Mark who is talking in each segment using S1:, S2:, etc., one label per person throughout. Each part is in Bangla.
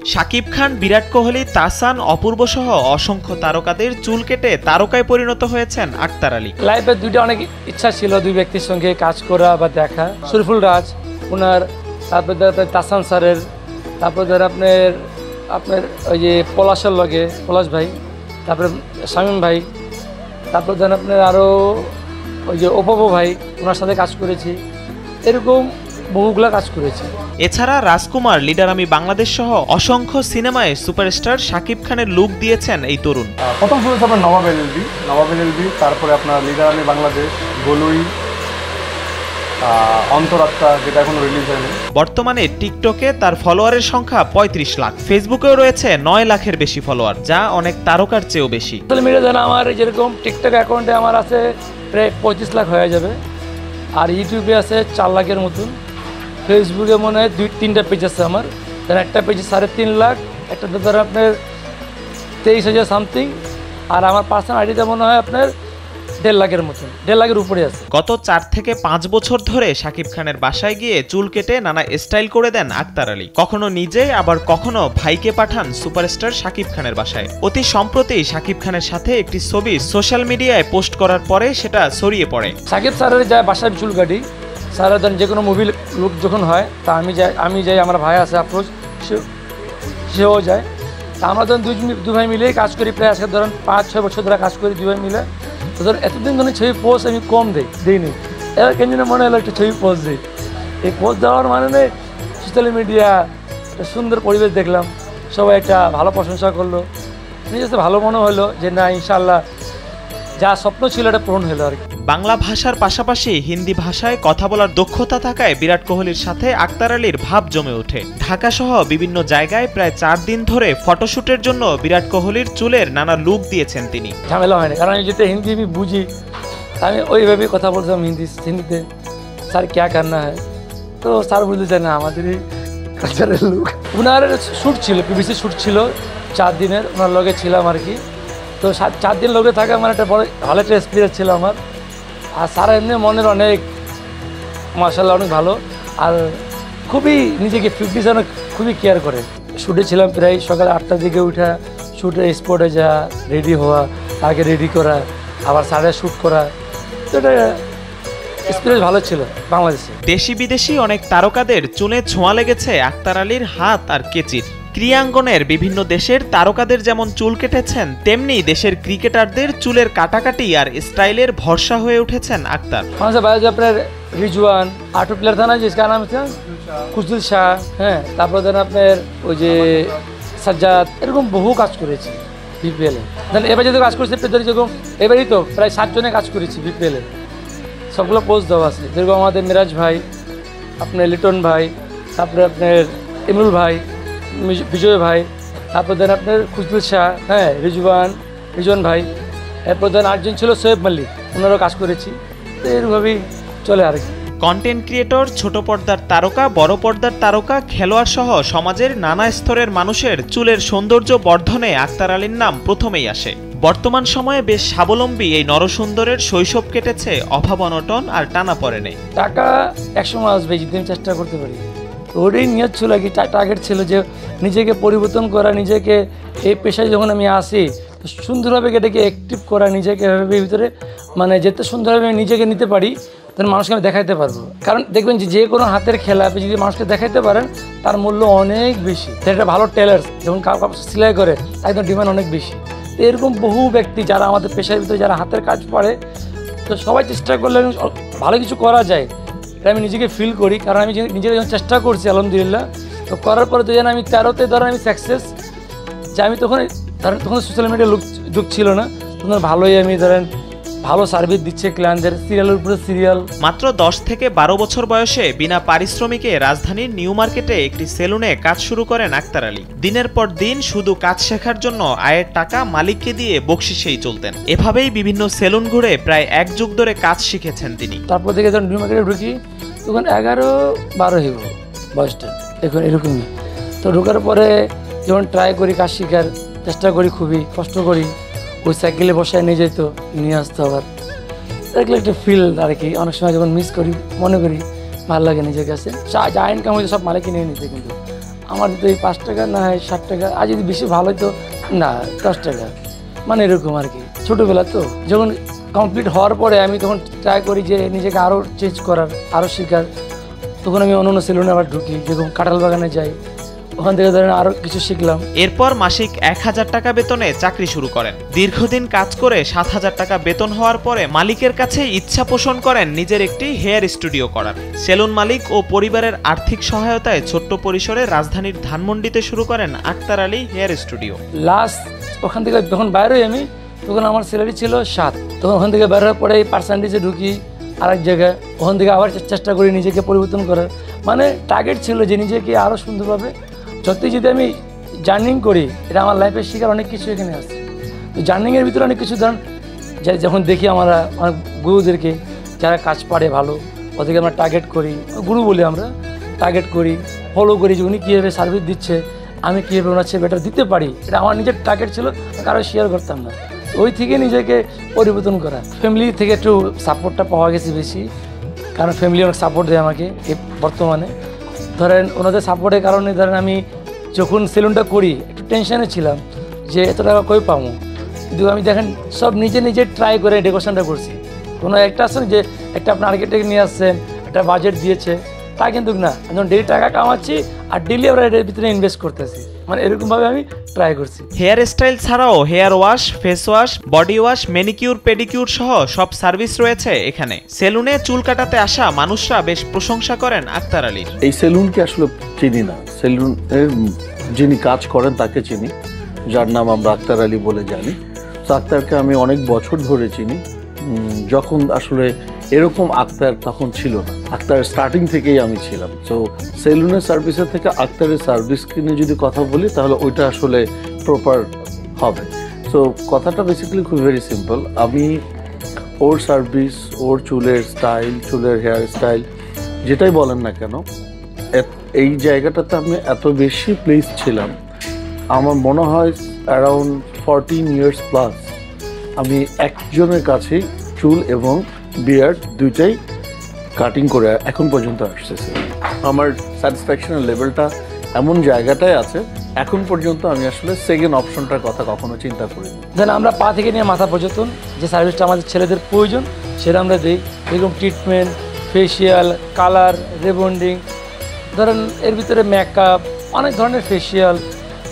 S1: শাকিব খান, বিরাট কোহলি, তাহসান, অপূর্ব সহ অসংখ্য তারকাদের চুল কেটে তারকায় পরিণত হয়েছেন আক্তার আলী।
S2: লাইফে দুইটা অনেক ইচ্ছা ছিল দুই ব্যক্তির সঙ্গে কাজ করা বা দেখা। শরীফুল রাজ ওনার, তারপরে তাহসান স্যারের, তারপরে আপনার ওই যে পলাশের লগে পলাশ ভাই, তারপরে শামীম ভাই, তারপর আপনার আরও ওই যে অপূর্ব ভাই, ওনার সাথে কাজ করেছি। এরকম বহুগুলা কাজ করেছে।
S1: এছাড়া রাজকুমার, লিডার আমি বাংলাদেশ সহ অসংখ্য সিনেমায় সুপারস্টার শাকিব খানের লুক দিয়েছেন এই তরুণ।
S3: প্রথম শুরু হচ্ছে আপনার নবাব এলএলবি, তারপরে আপনার লিডার আমি বাংলাদেশ, গোলুই, অন্তরাত্মা, যেটা এখন রিলিজ হয়নি।
S1: বর্তমানে টিকটকে তার ফলোয়ারের সংখ্যা 35 লাখ, ফেসবুকেও রয়েছে 9 লাখের বেশি ফলোয়ার, যা অনেক তারকার চেয়েও বেশি।
S2: সোশ্যাল মিডিয়া জানা আমার যেরকম টিকটক অ্যাকাউন্টে আমার আছে প্রায় 25 লাখ হয়ে যাবে, আর ইউটিউবে আছে 4 লাখের মতন, ফেসবুকে মনে হয় 2-3টা পেজ আছে আমার, একটা পেজে 3.5 লাখ, একটা ধর আপনার 23,000 সামথিং, আর আমার পার্সোনাল আইডিটা মনে হয় আপনার 1.5 লাখের মতন, 1.5 লাখের উপরে আছে।
S1: গত 4 থেকে 5 বছর ধরে শাকিব খানের বাসায় গিয়ে চুল কেটে নানা স্টাইল করে দেন আক্তার আলী। কখনো নিজে, আবার কখনো ভাইকে পাঠান সুপারস্টার শাকিব খানের বাসায়। অতি সম্প্রতি শাকিব খানের সাথে একটি ছবি সোশ্যাল মিডিয়ায় পোস্ট করার পরে সেটা ছড়িয়ে পড়ে।
S2: শাকিব স্যারের যায় বাসায় চুল কাটি, স্যারের ধরেন যে কোনো মুভি লুক যখন হয় তা আমি যাই, আমার ভাই আছে আফরোজ, সেও যায়। তা আমরা ধরেন দুই ভাই মিলেই কাজ করি, প্রায় আজকে ধরেন 5-6 বছর ধরে কাজ করি দুই ভাই মিলে। তো ধর এতদিন ধরে ছবি পোস্ট আমি কম দিইনি, এবার কেন যেন মনে হলো একটা ছবি পোস্ট দিই। এই পোস্ট দেওয়ার মানে নেই, সোশ্যাল মিডিয়া একটা সুন্দর পরিবেশ দেখলাম, সবাই একটা ভালো প্রশংসা করলো, নিজের ভালো মনে হলো যে না ইনশাল্লাহ যা স্বপ্ন ছিল এটা পূরণ হলো আর কি।
S1: বাংলা ভাষার পাশাপাশি হিন্দি ভাষায় কথা বলার দক্ষতা থাকায় বিরাট কোহলির সাথে আক্তার আলীর ভাব জমে ওঠে। ঢাকা সহ বিভিন্ন জায়গায় প্রায় 4 দিন ধরে ফটোশুটের জন্য বিরাট কোহলির চুলের নানা লুক দিয়েছেন তিনি।
S2: ঝামেলা হয়নি, কারণ আমি যেটা হিন্দি আমি বুঝি, আমি ওইভাবেই কথা বলছিলাম হিন্দিতে, স্যার ক্যা করনা হয়, তো স্যার বলতে না আমাদের এই কালচারের লুক। ওনার শ্যুট ছিল, পিবিসি শ্যুট ছিল 4 দিনের, ওনার লগে ছিলাম আর কি। তো 4 দিন লগে থাকা আমার একটা বড় ভালো একটা এক্সপিরিয়েন্স ছিল আমার। আর স্যার এমনি মনের অনেক মাশাআল্লাহ অনেক ভালো, আর খুবই নিজেকে ফিটনেস অনেক খুবই কেয়ার করে। শ্যুটে ছিলাম প্রায় সকাল 8টার দিকে উঠা, শ্যুটে স্পটে যাওয়া, রেডি হওয়া, তাকে রেডি করা, আবার স্যারের শ্যুট করা, তো এটা এক্সপিরিয়েন্স ভালো ছিল বাংলাদেশে।
S1: দেশি বিদেশি অনেক তারকাদের চুলে ছোঁয়া লেগেছে আক্তার আলীর হাত আর কেচির। ক্রীড়াঙ্গনের বিভিন্ন দেশের তারকাদের যেমন চুল কেটেছেন, তেমনি দেশের ক্রিকেটারদের চুলের কাটাকাটি আর স্টাইলের ভরসা হয়ে উঠেছেন আক্তার।
S2: আপনার রিজওয়ান, আটু প্লেয়ার था ना जिसका नाम था খুশদিল শাহ, হ্যাঁ, তারপর দেন আপনার ওই যে সাজ্জাদ, এরকম বহু কাজ করেছি বিপিএলে। দেন এবার যদি কাজ করেছি যেরকম এবারই তো প্রায় 7 জনে কাজ করেছি বিপিএলে, সবগুলো পোস্ট দেওয়া আছে। যেরকম আমাদের মিরাজ ভাই, আপনার লিটন ভাই, তারপরে আপনার ইমরুল ভাই, বিজয় ভাই, তারপর দেন আপনার খুশদিল শাহ, হ্যাঁ, রিজওয়ান ভাই, এরপর দেন 8 জন ছিল সোয়েব মল্লিক, ওনারও কাজ করেছি। তো এরভাবেই চলে আর কি।
S1: কন্টেন্ট ক্রিয়েটর, ছোট পর্দার তারকা, বড় পর্দার তারকা, খেলোয়াড় সহ সমাজের নানা স্তরের মানুষের চুলের সৌন্দর্য বর্ধনে আক্তার আলীর নাম প্রথমেই আসে। বর্তমান সময়ে বেশ স্বাবলম্বী এই নরসুন্দরের শৈশব কেটেছে অভাব অনটন আর টানাপোড়েনে।
S2: টাকা একসময় আসবে যদি আমি চেষ্টা করতে পারি, ওরই নিয়ত ছিল কি, টার্গেট ছিল যে নিজেকে পরিবর্তন করা, নিজেকে এই পেশায় যখন আমি আসি সুন্দরভাবে এটাকে অ্যাক্টিভ করা, নিজেকে এভাবে ভিতরে মানে যেতে সুন্দরভাবে আমি নিজেকে নিতে পারি, তখন মানুষকে আমি দেখাইতে পারবো। কারণ দেখবেন যে কোনো হাতের খেলা আপনি যদি মানুষকে দেখাইতে পারেন তার মূল্য অনেক বেশি। একটা ভালো টেলার যখন কাপড় সেলাই করে একদম ডিমান্ড অনেক বেশি। তো এরকম বহু ব্যক্তি যারা আমাদের পেশার ভিতরে যারা হাতের কাজ পারে, তো সবাই চেষ্টা করলে ভালো কিছু করা যায়, এটা আমি নিজেকে ফিল করি। কারণ আমি নিজেকে যখন চেষ্টা করছি আলহামদুলিল্লাহ, তো করার পরে তো যেন আমি 13তে ধরেন আমি সাকসেস, যে আমি তখন সোশ্যাল মিডিয়া যুগ ছিল না, তখন ভালোই আমি ধরেন ভালো সার্ভিস দিচ্ছে ক্লায়েন্টদের, সিরিয়ালের উপরে সিরিয়াল।
S1: মাত্র 10 থেকে 12 বছর বয়সে বিনা পারিশ্রমিকে রাজধানীর নিউ মার্কেটে একটি সেলুনে কাজ শুরু করেন আক্তার আলী। দিনের পর দিন শুধু কাজ শেখার জন্য আয়ের টাকা মালিককে দিয়ে বকশিসেই চলতেন। এভাবেই বিভিন্ন সেলুন ঘুরে প্রায় 1 যুগ ধরে কাজ শিখেছেন তিনি।
S2: তারপর থেকে যখন নিউ মার্কেটে ঢুকি তখন 11-12 হইব বয়সটা, এখন এরকমই। তো ঢোকার পরে যখন ট্রাই করি কাজ শেখার চেষ্টা করি, খুবই কষ্ট করি, ওই সাইকেলে বসায় নিয়ে যেত, নিয়ে আসতো আবার, এগুলো একটা ফিল আর কি। অনেক সময় যখন মিস করি মনে করি ভালো লাগে নিজের কাছে। যা ইনকাম হয়েছে সব মালিকই নিয়ে নিতে, কিন্তু আমার তো এই 5 টাকা না হয় 60 টাকা, আর যদি বেশি ভালো হতো না 10 টাকা, মানে এরকম আর কি। ছোটোবেলা তো যখন কমপ্লিট হওয়ার পরে আমি তখন ট্রাই করি যে নিজেকে আরও চেঞ্জ করার, আরও শেখার। তখন আমি অন্য সেলুনে আবার ঢুকি, যেরকম কাঁঠাল বাগানে যাই, ওখান থেকে ধরেন আরও কিছু শিখলাম।
S1: এরপর মাসিক 1000 টাকা বেতনে চাকরি শুরু করেন। দীর্ঘদিন কাজ করে 7000 টাকা বেতন হওয়ার পরে মালিকের কাছে ইচ্ছা পোষণ করেন নিজের একটি হেয়ার স্টুডিও করার। সেলুন মালিক ও পরিবারের আর্থিক সহায়তায় ছোট্ট পরিসরে রাজধানীর ধানমন্ডিতে শুরু করেন Akhtar Ali hair studio.
S2: Last ওখান থেকে যখন বাইরে হই আমি, তখন আমার স্যালারি ছিল 7। তখন ওখান থেকে বের হওয়ার পরে পার্সেন্টেজে ঢুকি আরেক জায়গায়, ওখান থেকে আবার চেষ্টা করি নিজেকে পরিবর্তন করার। মানে টার্গেট ছিল যে নিজেকে আরও সুন্দরভাবে যতই যদি আমি জার্নিং করি, এটা আমার লাইফে শেখার অনেক কিছু এখানে আছে। তো জার্নিংয়ের ভিতরে অনেক কিছু ধরেন যখন দেখি আমরা অনেক গুরুদেরকে যারা কাজ পারে ভালো, ওদেরকে আমরা টার্গেট করি, গুরু বলি আমরা, টার্গেট করি, ফলো করি যে উনি কীভাবে সার্ভিস দিচ্ছে, আমি কীভাবে ওনার চেয়ে বেটার দিতে পারি। এটা আমার নিজের টার্গেট ছিল, কারো শেয়ার করতাম না। ওই থেকে নিজেকে পরিবর্তন করা। ফ্যামিলি থেকে একটু সাপোর্টটা পাওয়া গেছে বেশি, কারণ ফ্যামিলি অনেক সাপোর্ট দেয় আমাকে বর্তমানে। ধরেন ওনাদের সাপোর্টের কারণে ধরেন আমি যখন সেলুনটা করি একটু টেনশনে ছিলাম যে এত টাকা কই পাবো, কিন্তু আমি দেখেন সব নিজে ট্রাই করে ডেকোরেশনটা করছি। কোনো একটা আসেন যে একটা আপনার আর্কিটেক্ট নিয়ে আসছেন, একটা বাজেট দিয়েছে, তা কিন্তু না, যখন ডেলি টাকা কামাচ্ছি আর ডেলি আমরা এর ভিতরে ইনভেস্ট করতেছি, মানে এরকমভাবে আমি ট্রাই করছি।
S1: হেয়ার স্টাইল ছাড়াও hair wash, face wash, body wash, manicure, pedicure সহ সব সার্ভিস রয়েছে এখানে। সেলুনে চুল কাটাতে আসা মানুষরা বেশ প্রশংসা করেন আক্তার আলীর।
S4: এই সেলুনকে আসলে চিনি না, সেলুনের যিনি কাজ করেন তাকে চিনি, যার নাম আমরা আক্তার আলী বলে জানি। তো আক্তারকে আমি অনেক বছর ধরে চিনি। যখন আসলে এরকম আক্তার তখন ছিল না, আক্তারের স্টার্টিং থেকেই আমি ছিলাম। তো সেলুনের সার্ভিসের থেকে আক্তারের সার্ভিস নিয়ে যদি কথা বলি তাহলে ওইটা আসলে প্রপার হবে। সো কথাটা বেসিক্যালি খুব ভেরি সিম্পল। আমি ওর সার্ভিস, ওর চুলের স্টাইল, চুলের হেয়ার স্টাইল যেটাই বলেন না কেন, এই জায়গাটাতে আমি এত বেশি প্লেস ছিলাম, আমার মনে হয় অ্যারাউন্ড 14 ইয়ার্স প্লাস আমি একজনের কাছেই চুল এবং বিয়ার্ড দুইটাই কাটিং করে এখন পর্যন্ত আসতেছে। আমার স্যাটিসফ্যাকশনের লেভেলটা এমন জায়গাটায় আছে, এখন পর্যন্ত আমি আসলে সেকেন্ড অপশনটার কথা কখনো চিন্তা করিনি।
S2: দেন আমরা পা থেকে নিয়ে মাথা পর্যন্ত যে সার্ভিসটা আমাদের ছেলেদের প্রয়োজন সেটা আমরা দিই, এরকম ট্রিটমেন্ট, ফেসিয়াল, কালার, রিবন্ডিং, ধরেন এর ভিতরে মেকআপ, অনেক ধরনের ফেসিয়াল,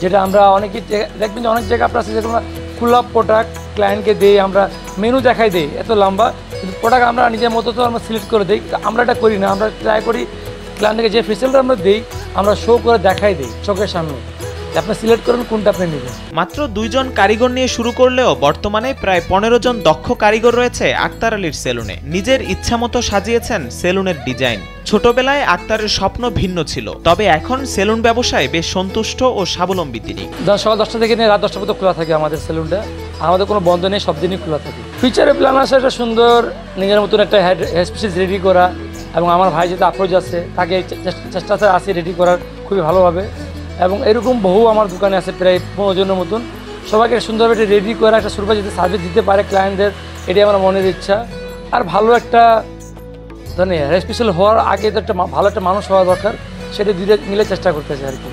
S2: যেটা আমরা অনেকেই দেখবেন যে অনেক জায়গায় আপনার আছে যেরকম ফুল আপ প্রোডাক্ট ক্লায়েন্টকে দিই, আমরা মেনু দেখাই দিই এত লম্বা, কিন্তু প্রোডাক্ট আমরা নিজের মতো তো আমরা সিলেক্ট করে দিই। আমরা এটা করি না, আমরা ট্রাই করি ক্লায়েন্টকে যে ফেসিয়ালটা আমরা দিই আমরা শো করে দেখাই দিই চোখের সামনে, আপনি সিলেক্ট করেন কোনটা আপনি নেবেন।
S1: মাত্র 2 জন কারিগর নিয়ে শুরু করলেও বর্তমানে প্রায় 15 জন দক্ষ কারিগর রয়েছে আক্তার আলীর সেলুনে। নিজের ইচ্ছামতো সাজিয়েছেন সেলুনের ডিজাইন। ছোটবেলায় আক্তারের স্বপ্ন ভিন্ন ছিল, তবে এখন সেলুন ব্যবসায় বেশ সন্তুষ্ট ও স্বাবলম্বী তিনি।
S2: সকাল 10টা থেকে নিয়ে রাত 10টা পর্যন্ত খোলা থাকে আমাদের সেলুনটা, আমাদের কোনো বন্ধ নেই, সব দিনই খোলা থাকে। ফিউচারে প্ল্যান আছে একটা সুন্দর নিজের মতন একটা হেয়ার স্পেশালিস্ট রেডি করা, এবং আমার ভাই যেটা আপ্রোচ আছে তাকে চেষ্টাতে আসি রেডি করার খুবই ভালোভাবে। এবং এরকম বহু আমার দোকানে আছে প্রায় 15 জনের মতন, সবাইকে সুন্দরভাবে রেডি করা, একটা সুরভা যাতে সার্ভিস দিতে পারে ক্লায়েন্টদের, এটাই আমার মনের ইচ্ছা। আর ভালো একটা ধরেন হেয়ার স্পেশাল হওয়ার আগে তো একটা ভালো একটা মানুষ হওয়া দরকার, সেটা দুইটা মিলে চেষ্টা করতেছে আর কি।